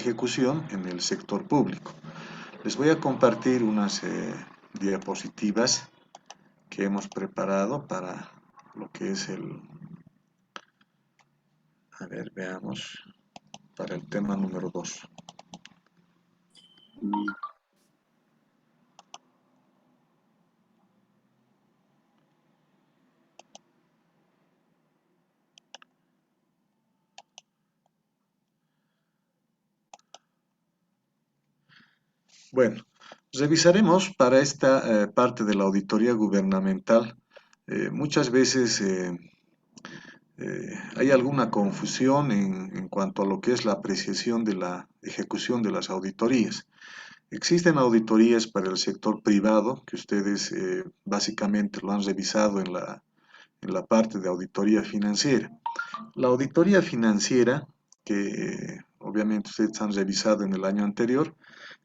ejecución en el sector público. Les voy a compartir unas diapositivas que hemos preparado para lo que es veamos, para el tema número 2. Bueno, revisaremos para esta parte de la auditoría gubernamental. Muchas veces hay alguna confusión en cuanto a lo que es la apreciación de la ejecución de las auditorías. Existen auditorías para el sector privado, que ustedes básicamente lo han revisado en la parte de auditoría financiera. La auditoría financiera, que obviamente ustedes han revisado en el año anterior,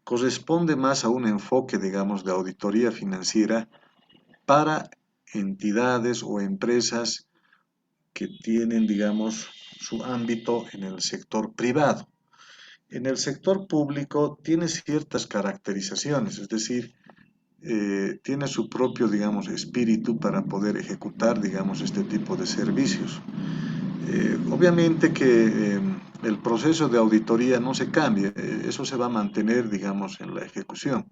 corresponde más a un enfoque, digamos, de auditoría financiera para entidades o empresas que tienen, digamos, su ámbito en el sector privado. En el sector público tiene ciertas caracterizaciones, es decir, tiene su propio, digamos, espíritu para poder ejecutar, digamos, este tipo de servicios. Obviamente que el proceso de auditoría no se cambia, eso se va a mantener, digamos, en la ejecución.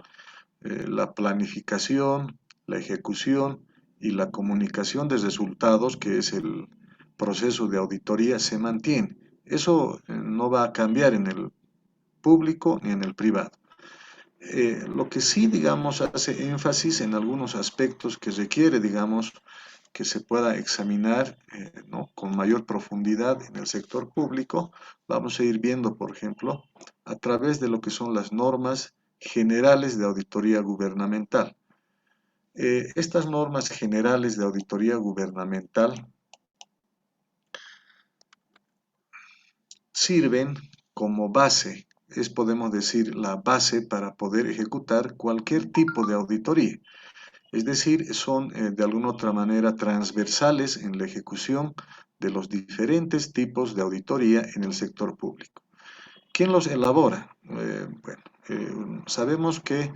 La planificación, la ejecución y la comunicación de resultados, que es el proceso de auditoría, se mantiene. Eso no va a cambiar en el público ni en el privado. Lo que sí, digamos, hace énfasis en algunos aspectos que requiere, digamos, que se pueda examinar ¿no? con mayor profundidad en el sector público. Vamos a ir viendo, por ejemplo, a través de lo que son las normas generales de auditoría gubernamental. Estas normas generales de auditoría gubernamental sirven como base, podemos decir, la base para poder ejecutar cualquier tipo de auditoría. Es decir, son de alguna otra manera transversales en la ejecución de los diferentes tipos de auditoría en el sector público. ¿Quién los elabora? Sabemos que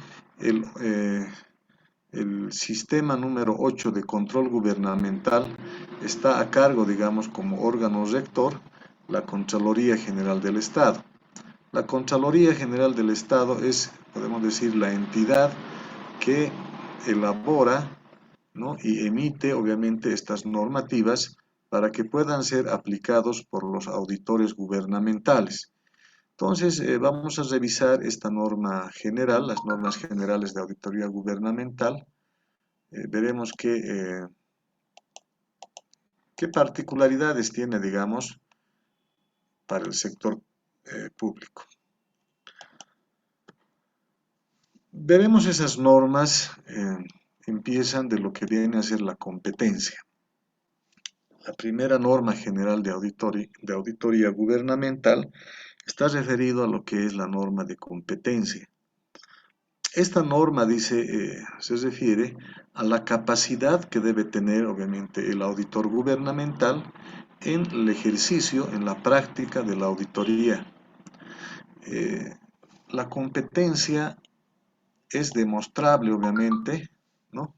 el sistema número 8 de control gubernamental está a cargo, digamos, como órgano rector, la Contraloría General del Estado. La Contraloría General del Estado es, podemos decir, la entidad que elabora, ¿no? y emite, obviamente, estas normativas para que puedan ser aplicados por los auditores gubernamentales. Entonces, vamos a revisar esta norma general, las normas generales de auditoría gubernamental. Veremos qué particularidades tiene, digamos, para el sector público. Veremos esas normas, empiezan de lo que viene a ser la competencia. La primera norma general de auditoría gubernamental está referido a lo que es la norma de competencia. Esta norma se refiere a la capacidad que debe tener, obviamente, el auditor gubernamental en el ejercicio, en la práctica de la auditoría. La competencia es demostrable, obviamente, ¿no?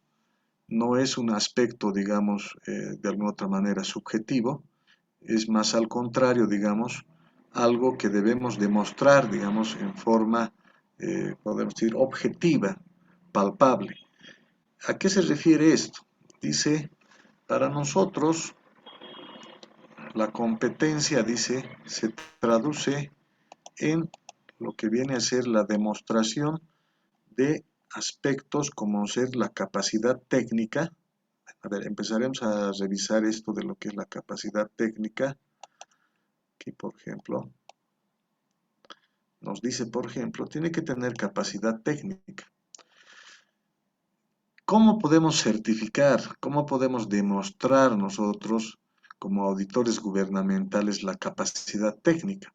No es un aspecto, digamos, de alguna otra manera subjetivo, es más al contrario, digamos, algo que debemos demostrar, digamos, en forma, podemos decir, objetiva, palpable. ¿A qué se refiere esto? Dice, para nosotros, la competencia, dice, se traduce en lo que viene a ser la demostración de aspectos como ser la capacidad técnica. A ver, empezaremos a revisar esto de lo que es la capacidad técnica. Aquí, por ejemplo, nos dice, por ejemplo, tiene que tener capacidad técnica. ¿Cómo podemos certificar, cómo podemos demostrar nosotros como auditores gubernamentales la capacidad técnica?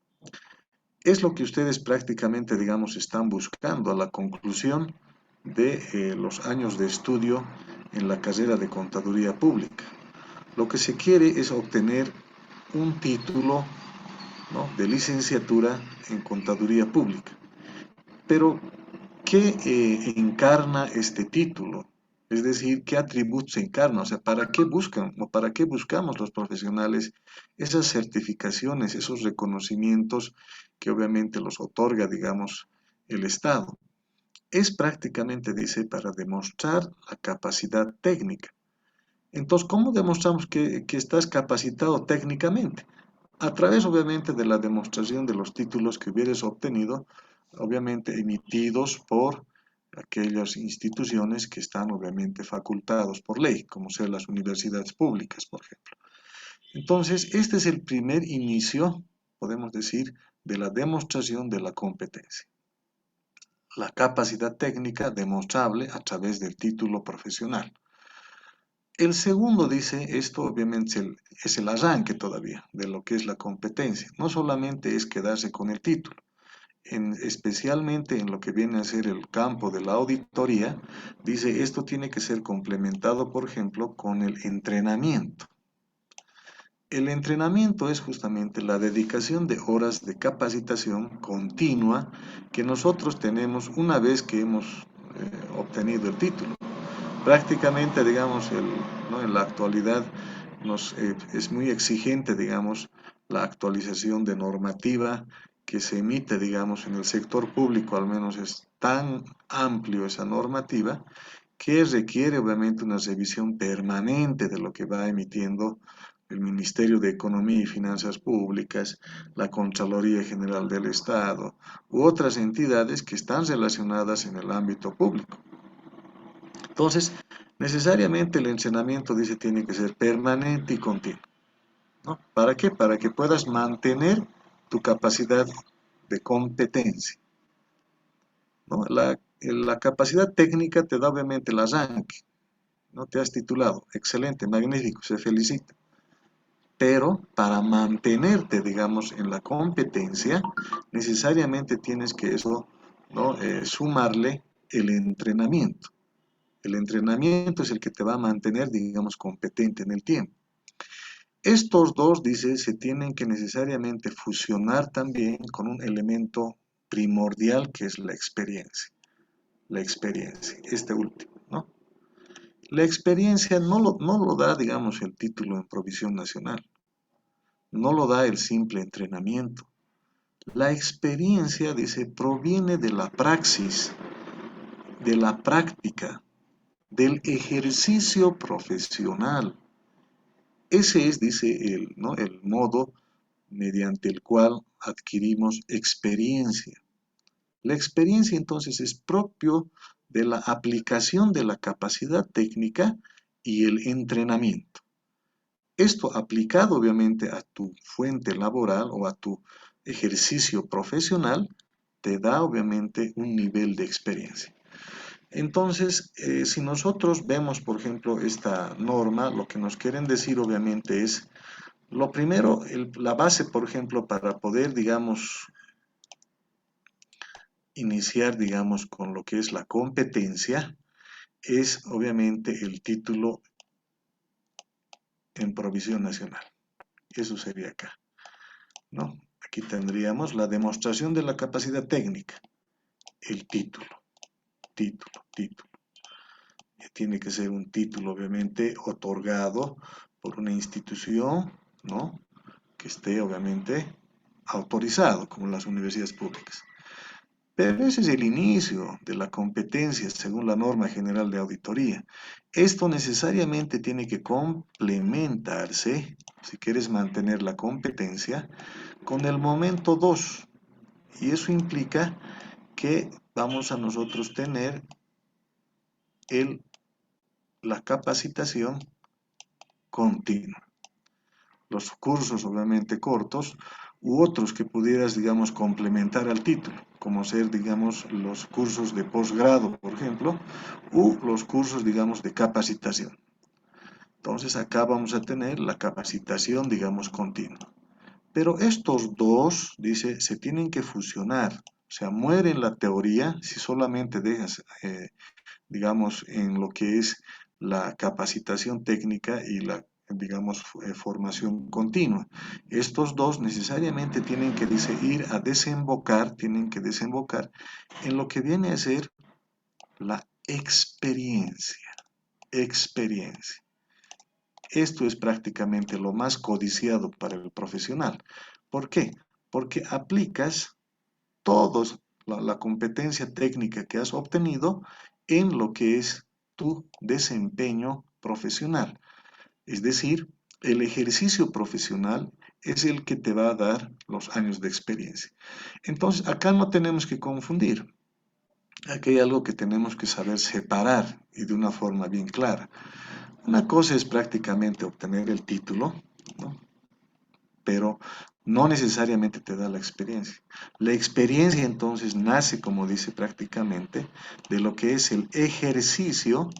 Es lo que ustedes prácticamente, digamos, están buscando a la conclusión de los años de estudio en la carrera de Contaduría Pública. Lo que se quiere es obtener un título ¿no?, de licenciatura en Contaduría Pública. Pero, ¿qué encarna este título? Es decir, ¿qué atributos encarna? O sea, ¿para qué buscan o para qué buscamos los profesionales esas certificaciones, esos reconocimientos que obviamente los otorga, digamos, el Estado? Es prácticamente, dice, para demostrar la capacidad técnica. Entonces, ¿cómo demostramos que estás capacitado técnicamente? A través, obviamente, de la demostración de los títulos que hubieras obtenido, obviamente emitidos por aquellas instituciones que están, obviamente, facultados por ley, como ser las universidades públicas, por ejemplo. Entonces, este es el primer inicio, podemos decir, de la demostración de la competencia. La capacidad técnica demostrable a través del título profesional. El segundo dice, esto obviamente es el arranque todavía de lo que es la competencia. No solamente es quedarse con el título, especialmente en lo que viene a ser el campo de la auditoría, dice esto tiene que ser complementado, por ejemplo, con el entrenamiento. El entrenamiento es justamente la dedicación de horas de capacitación continua que nosotros tenemos una vez que hemos obtenido el título. Prácticamente, digamos, ¿no?, en la actualidad es muy exigente, digamos, la actualización de normativa que se emite, digamos, en el sector público, al menos es tan amplio esa normativa, que requiere obviamente una revisión permanente de lo que va emitiendo el Ministerio de Economía y Finanzas Públicas, la Contraloría General del Estado, u otras entidades que están relacionadas en el ámbito público. Entonces, necesariamente el entrenamiento, dice, tiene que ser permanente y continuo, ¿no? ¿Para qué? Para que puedas mantener tu capacidad de competencia, ¿no? La capacidad técnica te da obviamente el arranque, ¿no? Te has titulado, excelente, magnífico, se felicita. Pero para mantenerte, digamos, en la competencia, necesariamente tienes que eso, ¿no?, sumarle el entrenamiento. El entrenamiento es el que te va a mantener, digamos, competente en el tiempo. Estos dos, dice, se tienen que necesariamente fusionar también con un elemento primordial que es la experiencia. La experiencia, este último, ¿no? La experiencia no lo da, digamos, el título en provisión nacional. No lo da el simple entrenamiento. La experiencia, dice, proviene de la praxis, de la práctica, del ejercicio profesional. Ese es, dice él, ¿no?, el modo mediante el cual adquirimos experiencia. La experiencia entonces es propio de la aplicación de la capacidad técnica y el entrenamiento. Esto aplicado obviamente a tu fuente laboral o a tu ejercicio profesional te da obviamente un nivel de experiencia. Entonces, si nosotros vemos, por ejemplo, esta norma, lo que nos quieren decir obviamente es, lo primero, la base, por ejemplo, para poder, digamos, iniciar, digamos, con lo que es la competencia, es obviamente el título en provisión nacional. Eso sería acá, ¿no? Aquí tendríamos la demostración de la capacidad técnica, el título. Tiene que ser un título, obviamente, otorgado por una institución, ¿no?, que esté, obviamente, autorizado, como las universidades públicas. Pero ese es el inicio de la competencia según la norma general de auditoría. Esto necesariamente tiene que complementarse, si quieres mantener la competencia, con el momento 2. Y eso implica que vamos a nosotros tener la capacitación continua. Los cursos obviamente cortos u otros que pudieras, digamos, complementar al título, como ser, digamos, los cursos de posgrado, por ejemplo, u los cursos, digamos, de capacitación. Entonces acá vamos a tener la capacitación, digamos, continua. Pero estos dos, dice, se tienen que fusionar. O sea, muere en la teoría si solamente dejas, digamos, en lo que es la capacitación técnica y digamos, formación continua. Estos dos necesariamente tienen que tienen que desembocar en lo que viene a ser la experiencia. Experiencia. Esto es prácticamente lo más codiciado para el profesional. ¿Por qué? Porque aplicas toda la competencia técnica que has obtenido en lo que es tu desempeño profesional. Es decir, el ejercicio profesional es el que te va a dar los años de experiencia. Entonces, acá no tenemos que confundir. Aquí hay algo que tenemos que saber separar y de una forma bien clara. Una cosa es prácticamente obtener el título, ¿no? Pero no necesariamente te da la experiencia. La experiencia entonces nace, como dice prácticamente, de lo que es el ejercicio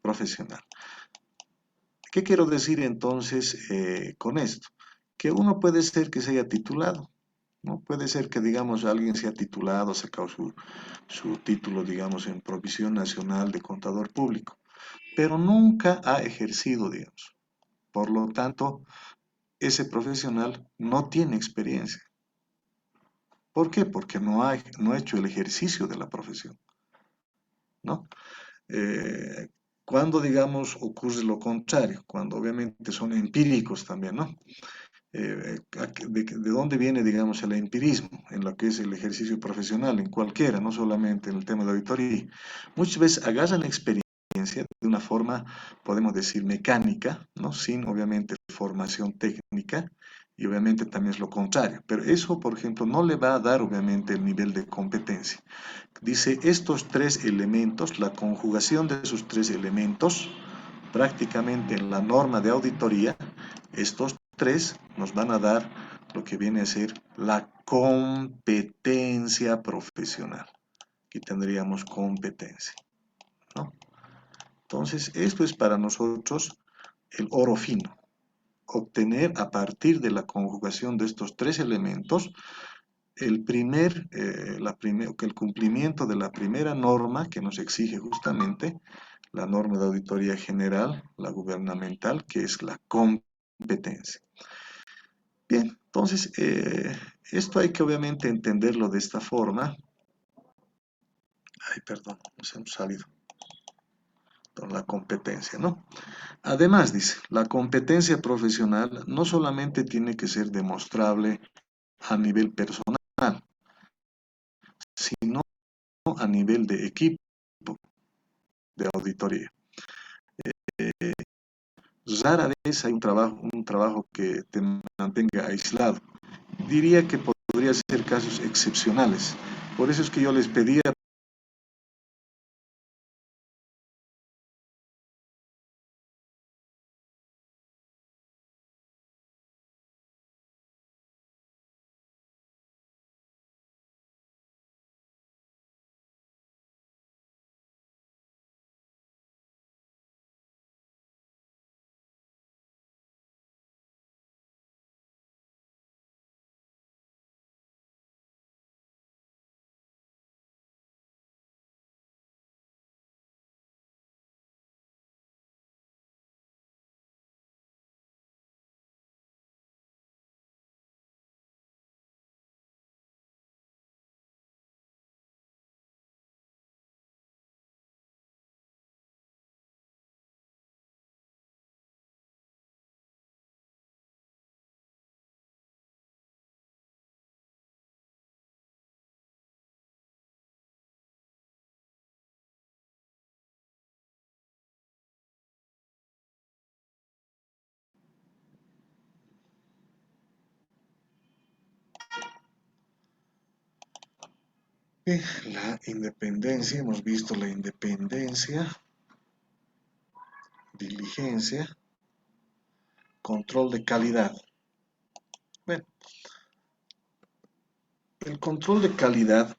profesional. ¿Qué quiero decir entonces con esto? Que uno puede ser que se haya titulado, ¿no? Puede ser que, digamos, alguien se ha titulado, sacado su título, digamos, en Provisión Nacional de Contador Público, pero nunca ha ejercido, digamos. Por lo tanto, ese profesional no tiene experiencia. ¿Por qué? Porque no ha hecho el ejercicio de la profesión, ¿no? Eh, cuando, digamos, ocurre lo contrario, cuando obviamente son empíricos también, ¿no? De dónde viene, digamos, el empirismo en lo que es el ejercicio profesional, en cualquiera, no solamente en el tema de auditoría. Muchas veces agarran experiencia de una forma, podemos decir, mecánica, ¿no? Sin, obviamente, formación técnica, y obviamente también es lo contrario. Pero eso, por ejemplo, no le va a dar, obviamente, el nivel de competencia. Dice, estos tres elementos, la conjugación de esos tres elementos, prácticamente en la norma de auditoría, estos tres nos van a dar lo que viene a ser la competencia profesional. Aquí tendríamos competencia, ¿no? Entonces, esto es para nosotros el oro fino. Obtener a partir de la conjugación de estos tres elementos el cumplimiento de la primera norma que nos exige justamente la norma de auditoría general, la gubernamental, que es la competencia. Bien, entonces, esto hay que obviamente entenderlo de esta forma. Ay, perdón, nos hemos salido con la competencia, ¿no? Además, dice, la competencia profesional no solamente tiene que ser demostrable a nivel personal, sino a nivel de equipo de auditoría. Rara vez hay un trabajo que te mantenga aislado. Diría que podría ser casos excepcionales. Por eso es que yo les pedía la independencia, hemos visto la independencia, diligencia, control de calidad. Bueno, el control de calidad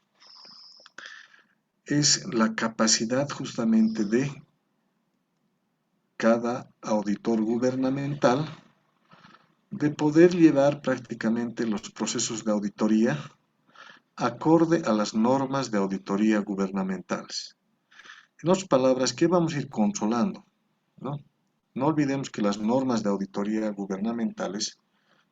es la capacidad justamente de cada auditor gubernamental de poder llevar prácticamente los procesos de auditoría acorde a las normas de auditoría gubernamentales. En otras palabras, ¿qué vamos a ir controlando? ¿No? No olvidemos que las normas de auditoría gubernamentales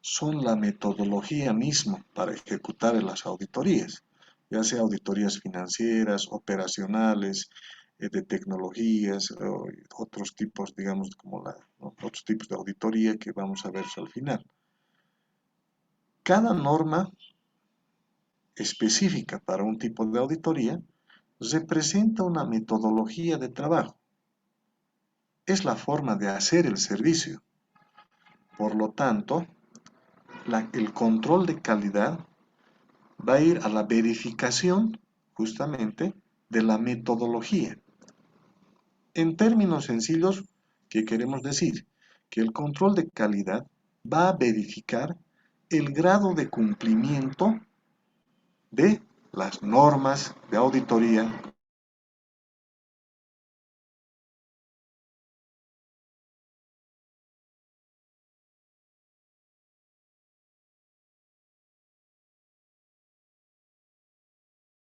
son la metodología misma para ejecutar las auditorías, ya sea auditorías financieras, operacionales, de tecnologías, o otros tipos, digamos, como ¿no? Otros tipos de auditoría que vamos a ver al final. Cada norma específica para un tipo de auditoría representa una metodología de trabajo. Es la forma de hacer el servicio. Por lo tanto, el control de calidad va a ir a la verificación justamente de la metodología. En términos sencillos, ¿qué queremos decir? Que el control de calidad va a verificar el grado de cumplimiento de las normas de auditoría